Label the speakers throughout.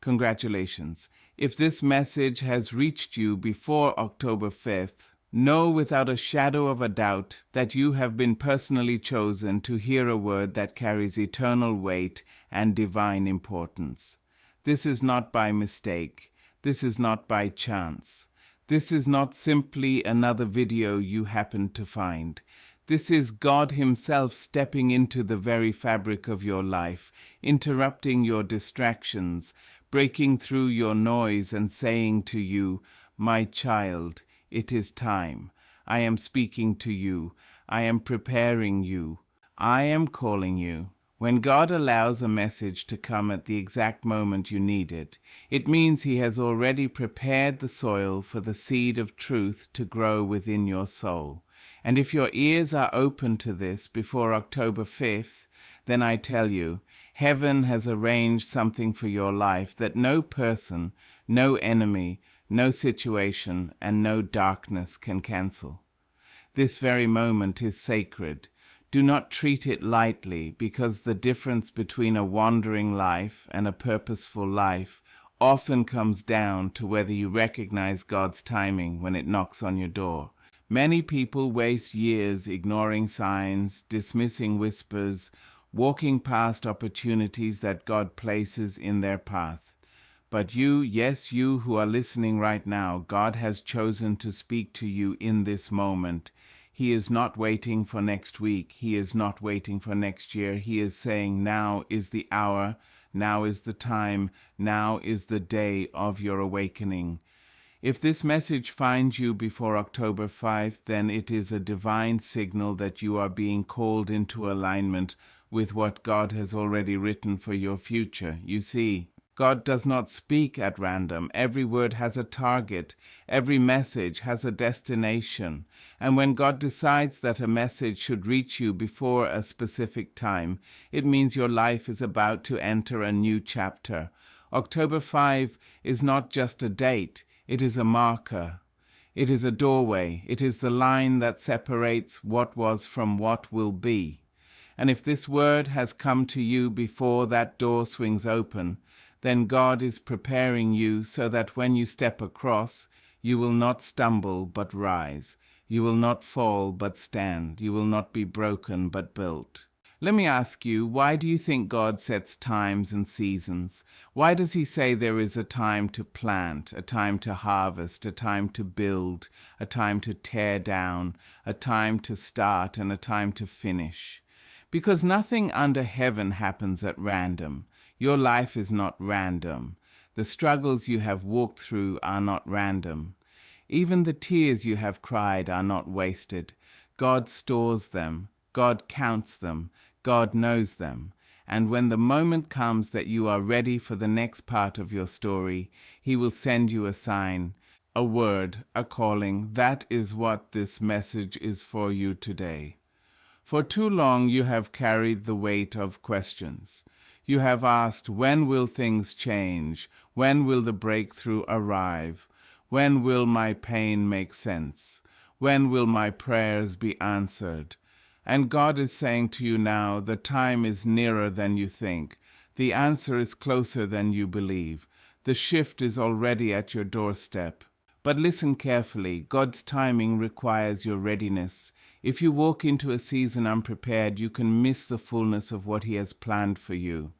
Speaker 1: Congratulations. If this message has reached you before October 5th, know without a shadow of a doubt that you have been personally chosen to hear a word that carries eternal weight and divine importance. This is not by mistake. This is not by chance. This is not simply another video you happened to find. This is God Himself stepping into the very fabric of your life, interrupting your distractions, breaking through your noise and saying to you, "My child, it is time. I am speaking to you. I am preparing you. I am calling you." When God allows a message to come at the exact moment you need it, it means He has already prepared the soil for the seed of truth to grow within your soul. And if your ears are open to this before October 5th, then I tell you, heaven has arranged something for your life that no person, no enemy, no situation, and no darkness can cancel. This very moment is sacred. Do not treat it lightly, because the difference between a wandering life and a purposeful life often comes down to whether you recognize God's timing when it knocks on your door. Many people waste years ignoring signs, dismissing whispers, walking past opportunities that God places in their path. But you, yes, you who are listening right now, God has chosen to speak to you in this moment. He is not waiting for next week. He is not waiting for next year. He is saying, now is the hour, now is the time, now is the day of your awakening. If this message finds you before October 5th, then it is a divine signal that you are being called into alignment with what God has already written for your future. You see, God does not speak at random. Every word has a target. Every message has a destination. And when God decides that a message should reach you before a specific time, it means your life is about to enter a new chapter. October 5 is not just a date. It is a marker. It is a doorway. It is the line that separates what was from what will be. And if this word has come to you before that door swings open, then God is preparing you so that when you step across, you will not stumble but rise. You will not fall but stand. You will not be broken but built. Let me ask you, why do you think God sets times and seasons? Why does He say there is a time to plant, a time to harvest, a time to build, a time to tear down, a time to start, and a time to finish? Because nothing under heaven happens at random. Your life is not random. The struggles you have walked through are not random. Even the tears you have cried are not wasted. God stores them. God counts them. God knows them. And when the moment comes that you are ready for the next part of your story, He will send you a sign, a word, a calling. That is what this message is for you today. For too long you have carried the weight of questions. You have asked, when will things change? When will the breakthrough arrive? When will my pain make sense? When will my prayers be answered? And God is saying to you now, the time is nearer than you think. The answer is closer than you believe. The shift is already at your doorstep. But listen carefully. God's timing requires your readiness. If you walk into a season unprepared, you can miss the fullness of what He has planned for you.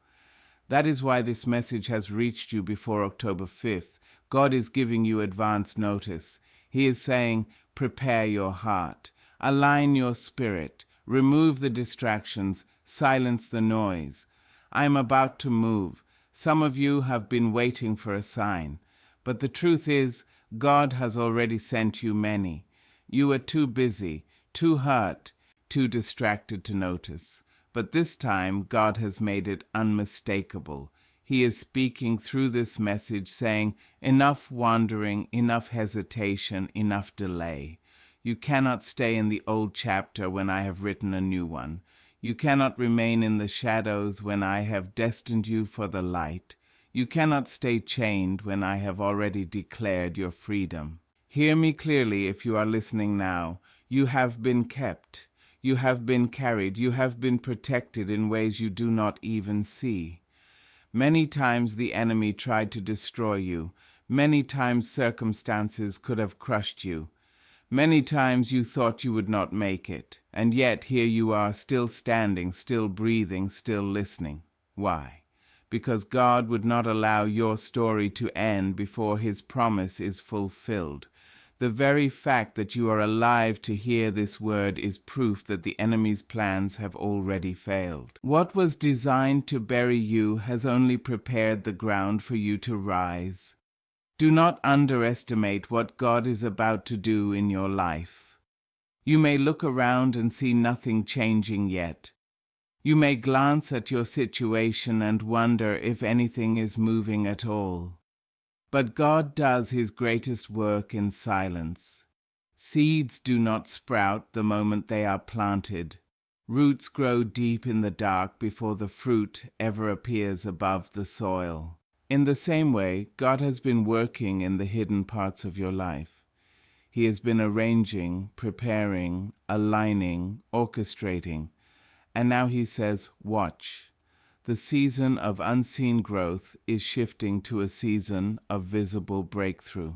Speaker 1: That is why this message has reached you before October 5th. God is giving you advance notice. He is saying, prepare your heart, align your spirit, remove the distractions, silence the noise. I am about to move. Some of you have been waiting for a sign. But the truth is, God has already sent you many. You are too busy, too hurt, too distracted to notice. But this time, God has made it unmistakable. He is speaking through this message, saying, enough wandering, enough hesitation, enough delay. You cannot stay in the old chapter when I have written a new one. You cannot remain in the shadows when I have destined you for the light. You cannot stay chained when I have already declared your freedom. Hear me clearly if you are listening now. You have been kept. You have been carried. You have been protected in ways you do not even see. Many times the enemy tried to destroy you. Many times circumstances could have crushed you. Many times you thought you would not make it, and yet here you are, still standing, still breathing, still listening. Why? Because God would not allow your story to end before His promise is fulfilled. The very fact that you are alive to hear this word is proof that the enemy's plans have already failed. What was designed to bury you has only prepared the ground for you to rise. Do not underestimate what God is about to do in your life. You may look around and see nothing changing yet. You may glance at your situation and wonder if anything is moving at all. But God does His greatest work in silence. Seeds do not sprout the moment they are planted. Roots grow deep in the dark before the fruit ever appears above the soil. In the same way, God has been working in the hidden parts of your life. He has been arranging, preparing, aligning, orchestrating. And now He says, watch. The season of unseen growth is shifting to a season of visible breakthrough.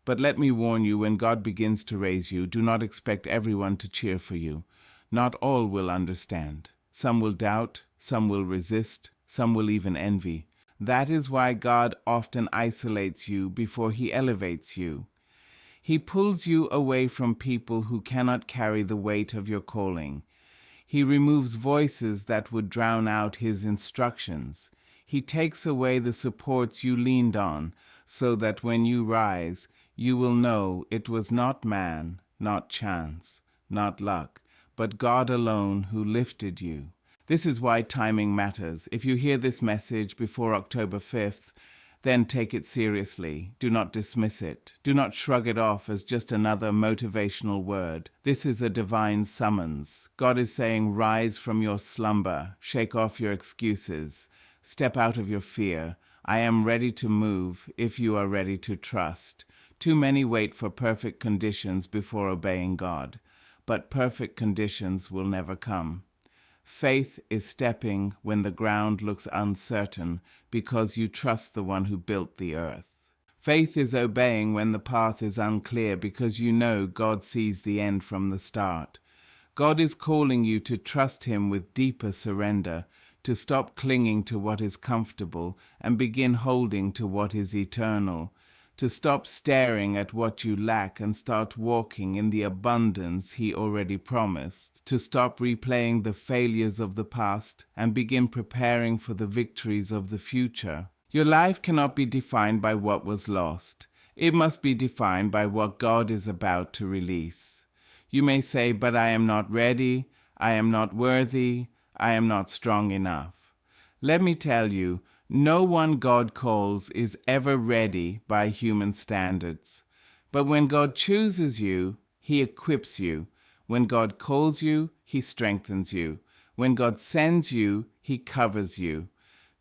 Speaker 1: But let me warn you, when God begins to raise you, do not expect everyone to cheer for you. Not all will understand. Some will doubt, some will resist, some will even envy. That is why God often isolates you before He elevates you. He pulls you away from people who cannot carry the weight of your calling. He removes voices that would drown out His instructions. He takes away the supports you leaned on, so that when you rise, you will know it was not man, not chance, not luck, but God alone who lifted you. This is why timing matters. If you hear this message before October 5th, then take it seriously. Do not dismiss it. Do not shrug it off as just another motivational word. This is a divine summons. God is saying, rise from your slumber. Shake off your excuses. Step out of your fear. I am ready to move if you are ready to trust. Too many wait for perfect conditions before obeying God, but perfect conditions will never come. Faith is stepping when the ground looks uncertain because you trust the one who built the earth. Faith is obeying when the path is unclear because you know God sees the end from the start. God is calling you to trust Him with deeper surrender, to stop clinging to what is comfortable and begin holding to what is eternal, to stop staring at what you lack and start walking in the abundance He already promised, to stop replaying the failures of the past and begin preparing for the victories of the future. Your life cannot be defined by what was lost. It must be defined by what God is about to release. You may say, but I am not ready, I am not worthy, I am not strong enough. Let me tell you, no one God calls is ever ready by human standards. But when God chooses you, He equips you. When God calls you, He strengthens you. When God sends you, He covers you.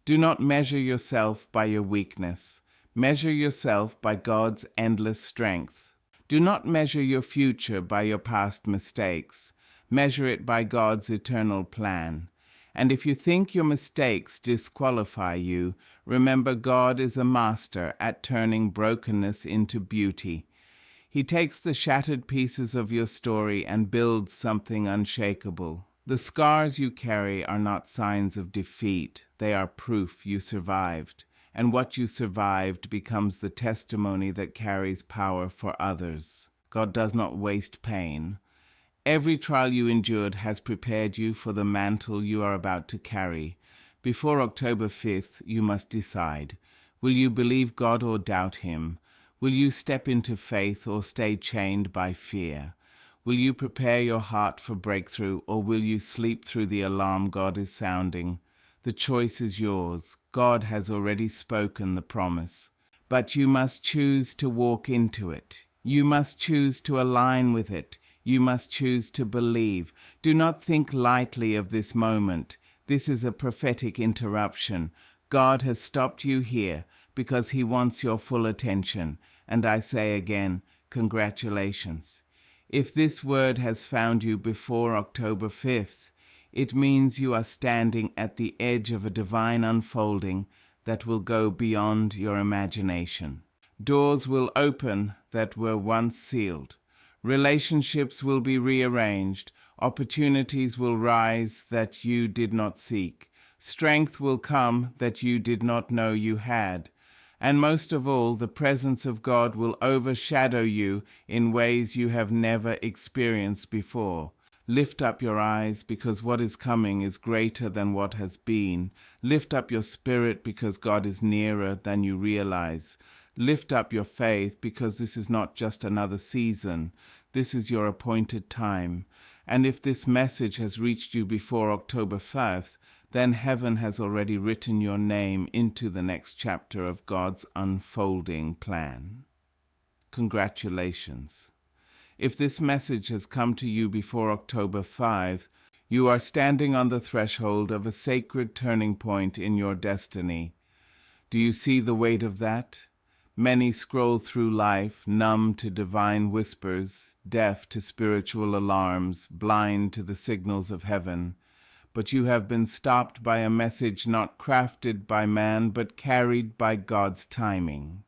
Speaker 1: Do not measure yourself by your weakness. Measure yourself by God's endless strength. Do not measure your future by your past mistakes. Measure it by God's eternal plan. And if you think your mistakes disqualify you, remember God is a master at turning brokenness into beauty. He takes the shattered pieces of your story and builds something unshakable. The scars you carry are not signs of defeat. They are proof you survived. And what you survived becomes the testimony that carries power for others. God does not waste pain. Every trial you endured has prepared you for the mantle you are about to carry. Before October 5th, you must decide. Will you believe God or doubt Him? Will you step into faith or stay chained by fear? Will you prepare your heart for breakthrough, or will you sleep through the alarm God is sounding? The choice is yours. God has already spoken the promise. But you must choose to walk into it. You must choose to align with it. You must choose to believe. Do not think lightly of this moment. This is a prophetic interruption. God has stopped you here because He wants your full attention. And I say again, congratulations. If this word has found you before October 5th, It means you are standing at the edge of a divine unfolding that will go beyond your imagination. Doors will open that were once sealed. Relationships will be rearranged. Opportunities will rise that you did not seek. Strength will come that you did not know you had. And most of all, the presence of God will overshadow you in ways you have never experienced before. Lift up your eyes, because what is coming is greater than what has been. Lift up your spirit, because God is nearer than you realize. Lift up your faith, because this is not just another season. This is your appointed time. And if this message has reached you before October 5th, then heaven has already written your name into the next chapter of God's unfolding plan. Congratulations. If this message has come to you before October 5th, you are standing on the threshold of a sacred turning point in your destiny. Do you see the weight of that? Many scroll through life, numb to divine whispers, deaf to spiritual alarms, blind to the signals of heaven. But you have been stopped by a message not crafted by man, but carried by God's timing.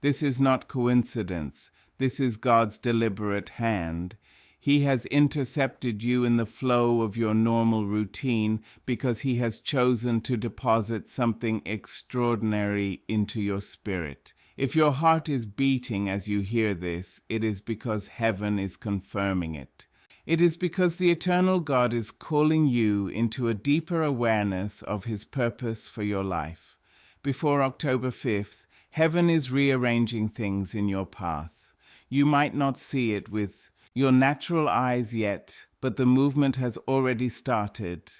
Speaker 1: This is not coincidence. This is God's deliberate hand. He has intercepted you in the flow of your normal routine because He has chosen to deposit something extraordinary into your spirit. If your heart is beating as you hear this, it is because heaven is confirming it. It is because the eternal God is calling you into a deeper awareness of His purpose for your life. Before October 5th, heaven is rearranging things in your path. You might not see it with your natural eyes yet, but the movement has already started.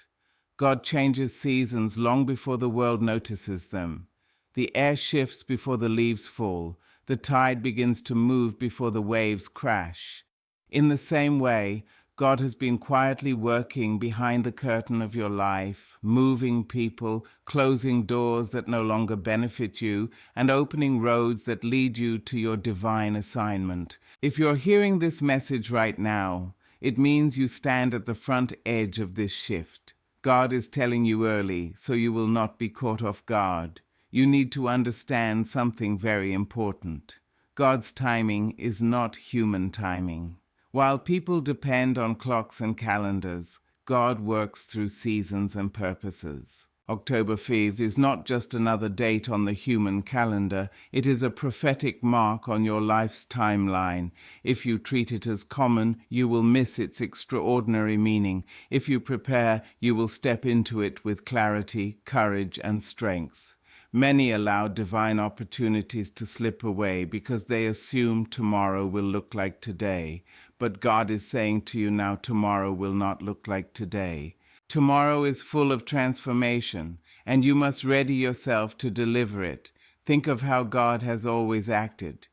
Speaker 1: God changes seasons long before the world notices them. The air shifts before the leaves fall. The tide begins to move before the waves crash. In the same way, God has been quietly working behind the curtain of your life, moving people, closing doors that no longer benefit you, and opening roads that lead you to your divine assignment. If you're hearing this message right now, it means you stand at the front edge of this shift. God is telling you early, so you will not be caught off guard. You need to understand something very important. God's timing is not human timing. While people depend on clocks and calendars, God works through seasons and purposes. October 5th is not just another date on the human calendar, it is a prophetic mark on your life's timeline. If you treat it as common, you will miss its extraordinary meaning. If you prepare, you will step into it with clarity, courage, and strength. Many allow divine opportunities to slip away because they assume tomorrow will look like today. But God is saying to you now, tomorrow will not look like today. Tomorrow is full of transformation, and you must ready yourself to deliver it. Think of how God has always acted.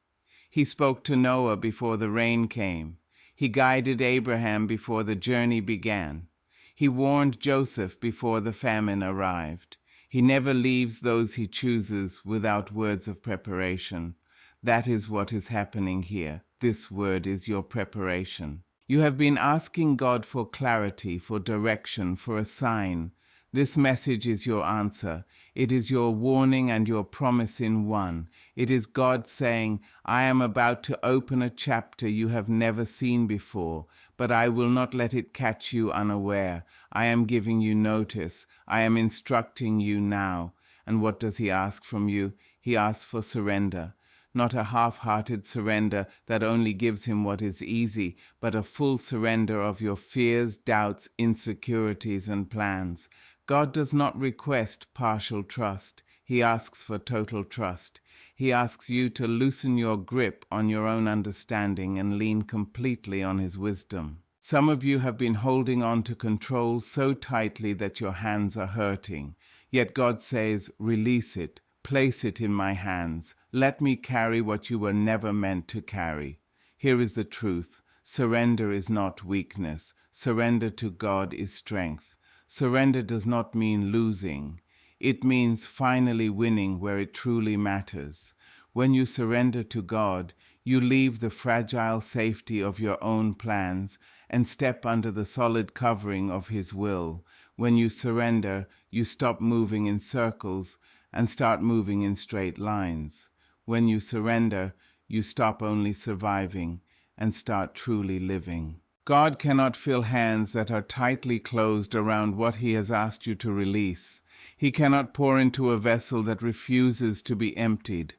Speaker 1: He spoke to Noah before the rain came. He guided Abraham before the journey began. He warned Joseph before the famine arrived. He never leaves those He chooses without words of preparation. That is what is happening here. This word is your preparation. You have been asking God for clarity, for direction, for a sign. This message is your answer. It is your warning and your promise in one. It is God saying, I am about to open a chapter you have never seen before, but I will not let it catch you unaware. I am giving you notice. I am instructing you now. And what does He ask from you? He asks for surrender. Not a half-hearted surrender that only gives Him what is easy, but a full surrender of your fears, doubts, insecurities, and plans. God does not request partial trust. He asks for total trust. He asks you to loosen your grip on your own understanding and lean completely on His wisdom. Some of you have been holding on to control so tightly that your hands are hurting. Yet God says, release it. Place it in my hands. Let me carry what you were never meant to carry. Here is the truth. Surrender is not weakness. Surrender to God is strength. Surrender does not mean losing. It means finally winning where it truly matters. When you surrender to God, you leave the fragile safety of your own plans and step under the solid covering of His will. When you surrender, you stop moving in circles and start moving in straight lines. When you surrender, you stop only surviving and start truly living. God cannot fill hands that are tightly closed around what He has asked you to release. He cannot pour into a vessel that refuses to be emptied.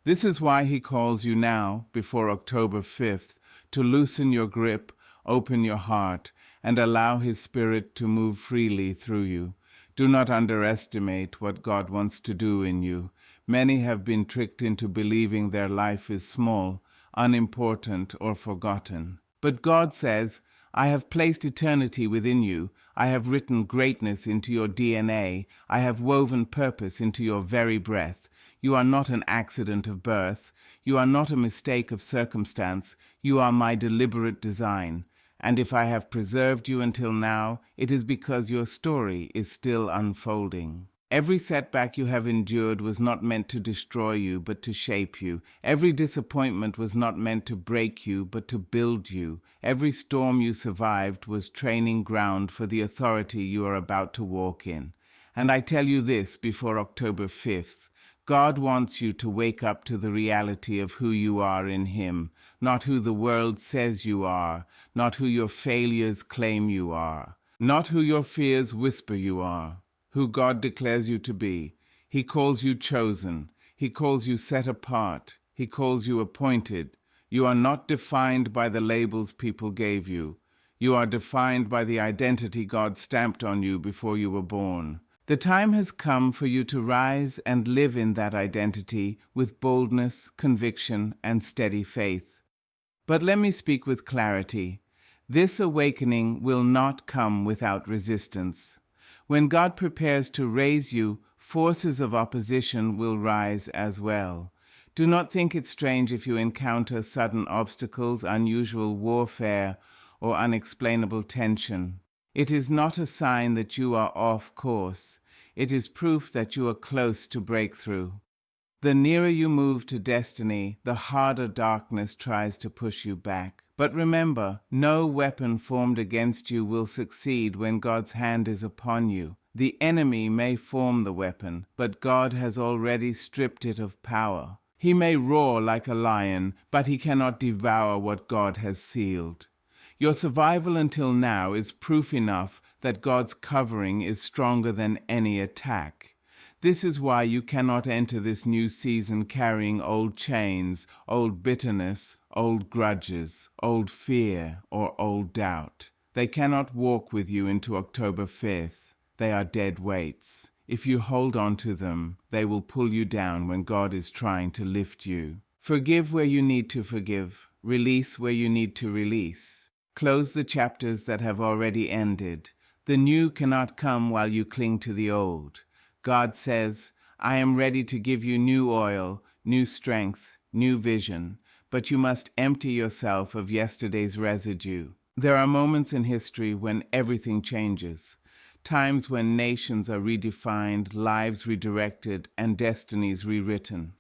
Speaker 1: This is why He calls you now, before October 5th, to loosen your grip, open your heart, and allow His Spirit to move freely through you. Do not underestimate what God wants to do in you. Many have been tricked into believing their life is small, unimportant, or forgotten. But God says, I have placed eternity within you. I have written greatness into your DNA. I have woven purpose into your very breath. You are not an accident of birth. You are not a mistake of circumstance. You are my deliberate design. And if I have preserved you until now, it is because your story is still unfolding. Every setback you have endured was not meant to destroy you, but to shape you. Every disappointment was not meant to break you, but to build you. Every storm you survived was training ground for the authority you are about to walk in. And I tell you this before October 5th. God wants you to wake up to the reality of who you are in Him, not who the world says you are, not who your failures claim you are, not who your fears whisper you are. Who God declares you to be. He calls you chosen. He calls you set apart. He calls you appointed. You are not defined by the labels people gave you. You are defined by the identity God stamped on you before you were born. The time has come for you to rise and live in that identity with boldness, conviction, and steady faith. But let me speak with clarity. This awakening will not come without resistance. When God prepares to raise you, forces of opposition will rise as well. Do not think it strange if you encounter sudden obstacles, unusual warfare, or unexplainable tension. It is not a sign that you are off course. It is proof that you are close to breakthrough. The nearer you move to destiny, the harder darkness tries to push you back. But remember, no weapon formed against you will succeed when God's hand is upon you. The enemy may form the weapon, but God has already stripped it of power. He may roar like a lion, but he cannot devour what God has sealed. Your survival until now is proof enough that God's covering is stronger than any attack. This is why you cannot enter this new season carrying old chains, old bitterness, old grudges, old fear, or old doubt. They cannot walk with you into October 5th. They are dead weights. If you hold on to them, they will pull you down when God is trying to lift you. Forgive where you need to forgive. Release where you need to release. Close the chapters that have already ended. The new cannot come while you cling to the old. God says, I am ready to give you new oil, new strength, new vision, but you must empty yourself of yesterday's residue. There are moments in history when everything changes, times when nations are redefined, lives redirected, and destinies rewritten.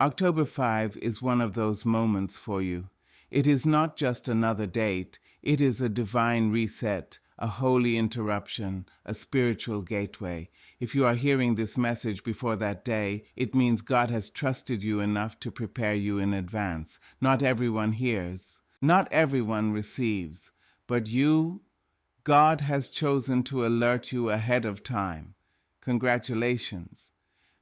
Speaker 1: October 5 is one of those moments for you. It is not just another date, it is a divine reset, a holy interruption, a spiritual gateway. If you are hearing this message before that day, it means God has trusted you enough to prepare you in advance. Not everyone hears, not everyone receives, but you, God has chosen to alert you ahead of time. Congratulations,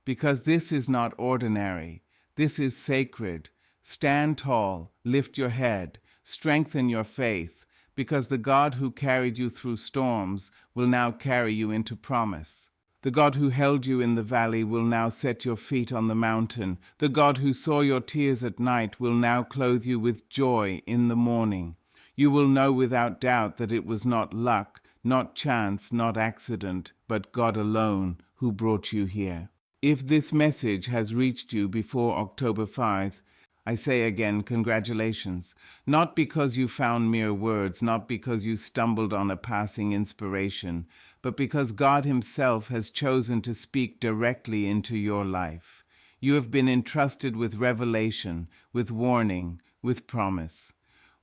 Speaker 1: because this is not ordinary. This is sacred. Stand tall, lift your head, strengthen your faith, because the God who carried you through storms will now carry you into promise. The God who held you in the valley will now set your feet on the mountain. The God who saw your tears at night will now clothe you with joy in the morning. You will know without doubt that it was not luck, not chance, not accident, but God alone who brought you here. If this message has reached you before October 5th, I say again, congratulations. Not because you found mere words, not because you stumbled on a passing inspiration, but because God Himself has chosen to speak directly into your life. You have been entrusted with revelation, with warning, with promise.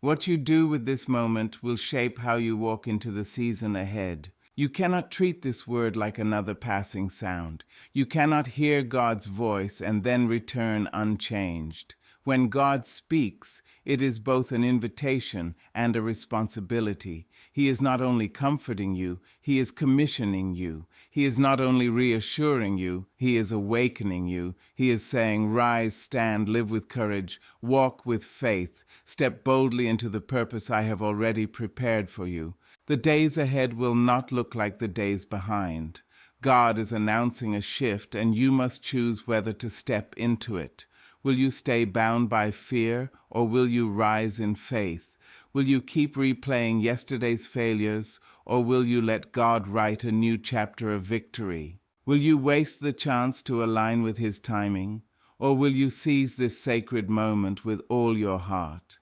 Speaker 1: What you do with this moment will shape how you walk into the season ahead. You cannot treat this word like another passing sound. You cannot hear God's voice and then return unchanged. When God speaks, it is both an invitation and a responsibility. He is not only comforting you, He is commissioning you. He is not only reassuring you, He is awakening you. He is saying, rise, stand, live with courage, walk with faith, step boldly into the purpose I have already prepared for you. The days ahead will not look like the days behind. God is announcing a shift, and you must choose whether to step into it. Will you stay bound by fear, or will you rise in faith? Will you keep replaying yesterday's failures, or will you let God write a new chapter of victory? Will you waste the chance to align with His timing, or will you seize this sacred moment with all your heart?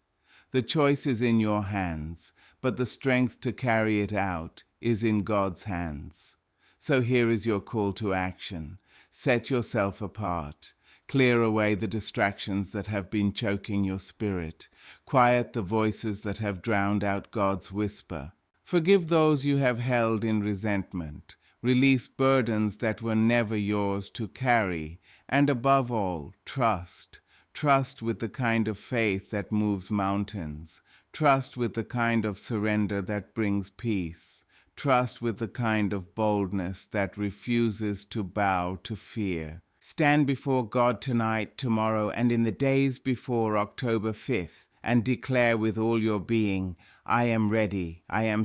Speaker 1: The choice is in your hands, but the strength to carry it out is in God's hands. So here is your call to action. Set yourself apart. Clear away the distractions that have been choking your spirit. Quiet the voices that have drowned out God's whisper. Forgive those you have held in resentment. Release burdens that were never yours to carry. And above all, trust. Trust with the kind of faith that moves mountains. Trust with the kind of surrender that brings peace. Trust with the kind of boldness that refuses to bow to fear. Stand before God tonight, tomorrow, and in the days before October 5th, and declare with all your being, I am ready, I am